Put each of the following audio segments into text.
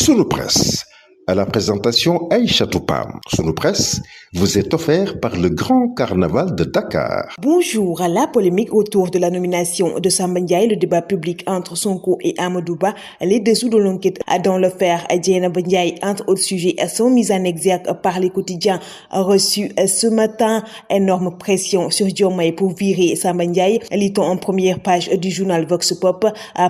Sunu Presse. À la présentation Aïcha Toupam. Sunu Presse vous est offert par le Grand Carnaval de Dakar. Bonjour. À la polémique autour de la nomination de Samba Ndiaye, le débat public entre Sonko et Amadou Ba, les dessous de l'enquête dans l'affaire Dieynaba Ndiaye, entre autres sujets, sont mis en exergue par les quotidiens reçus ce matin. Énorme pression sur Diomaye pour virer Samba Ndiaye. Lit-on en première page du journal Vox Pop,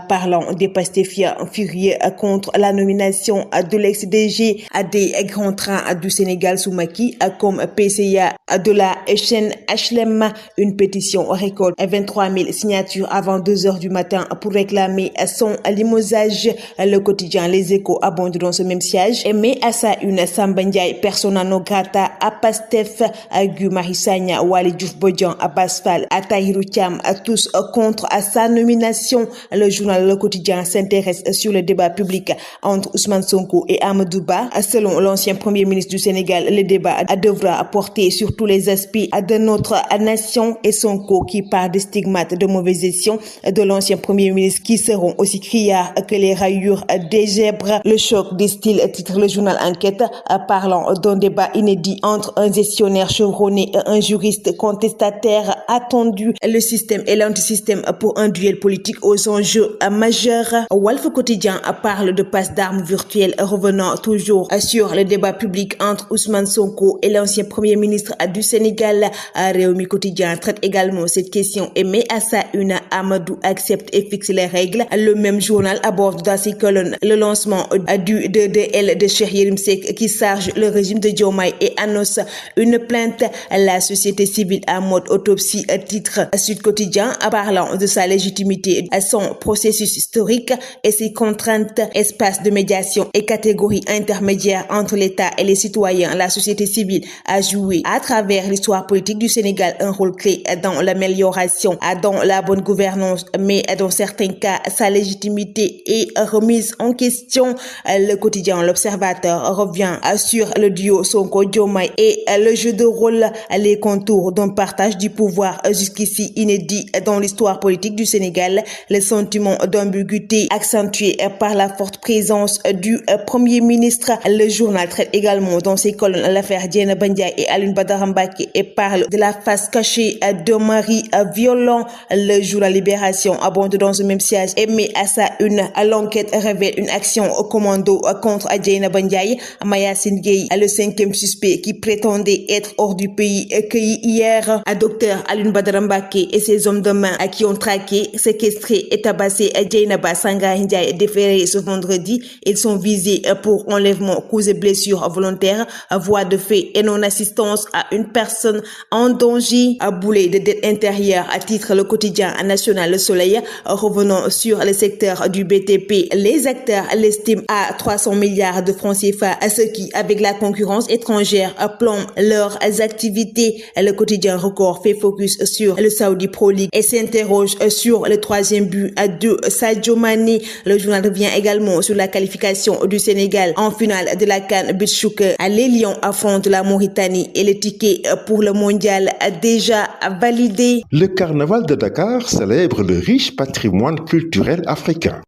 parlant des pastéfiens furieux contre la nomination de l'ex-DG à des grands trains du Sénégal sous Macky, comme PCA de la chaîne HLM. Une pétition récolte 23 000 signatures avant 2 heures du matin pour réclamer son limogeage. Le quotidien Les Échos abonde dans ce même siège et met à sa une Samba Ndiaye persona non grata à Pastef, à Guy Marius Sagna, Waly Diouf Bodian, à Abass Fall, à Tahirou Thiam, à tous contre à sa nomination. Le journal Le Quotidien s'intéresse sur le débat public entre Ousmane Sonko et Amadou Ba. Selon l'ancien premier ministre du Sénégal, le débat devra porter sur tous les aspects de notre nation, et Sonko qui part des stigmates de mauvaise gestion de l'ancien premier ministre qui seront aussi criards que les rayures des zèbres. Le choc des styles, titre le journal Enquête, parlant d'un débat inédit entre un gestionnaire chevronné et un juriste contestataire attendu. Le système et l'antisystème pour un duel politique aux enjeux majeurs. Walf Quotidien parle de passe d'armes virtuelles, revenant toujours sur le débat public entre Ousmane Sonko et l'ancien premier ministre du Sénégal. Rewmi Quotidien traite également cette question et met à sa une Amadou accepte et fixe les règles. Le même journal aborde dans ses colonnes le lancement du 2DL de Cheikh Yérim Seck qui charge le régime de Diomaye et annonce une plainte. La société civile en mode autopsie, titre Sud Quotidien, parlant de sa légitimité, son processus historique et ses contraintes. Espace de médiation et catégorie intermédiaire entre l'État et les citoyens. La société civile a joué à travers l'histoire politique du Sénégal un rôle clé dans l'amélioration, dans la bonne gouvernance, mais dans certains cas, sa légitimité est remise en question. Le quotidien L'Observateur revient sur le duo Sonko-Diomaye et le jeu de rôle, les contours d'un partage du pouvoir jusqu'ici inédit dans l'histoire politique du Sénégal, le sentiment d'ambiguïté accentué par la forte présence du Premier ministre. Le journal traite également dans ses colonnes l'affaire Dieynaba Ndiaye et Alioune Badara Mbacké et parle de la face cachée de mari violent. Le journal Libération abonde dans ce même siège et met à sa une l'enquête révèle une action au commando contre Dieynaba Ndiaye. Mayacine Gueye, le 5e suspect qui prétendait être hors du pays, cueilli hier. Docteur Alioune Badara Mbacké et ses hommes de main qui ont traqué, séquestré et tabassé Dieynaba Sangare Ndiaye déféré ce vendredi. Ils sont visés pour enlèvement, coups et blessures volontaires, voie de fait et non-assistance à une personne en danger. Boulet de dette intérieure, à titre le quotidien national Le Soleil, revenant sur le secteur du BTP. Les acteurs l'estiment à 300 milliards de francs CFA, ce qui, avec la concurrence étrangère, plombe leurs activités. Le quotidien Record fait focus sur le Saudi Pro League et s'interroge sur le 3e but de Sadio Mané. Le journal revient également sur la qualification du Sénégal en finale de la CAN Beach Soccer. Les Lions affrontent la Mauritanie et le ticket pour le mondial déjà validé. Le Carnaval de Dakar célèbre le riche patrimoine culturel africain.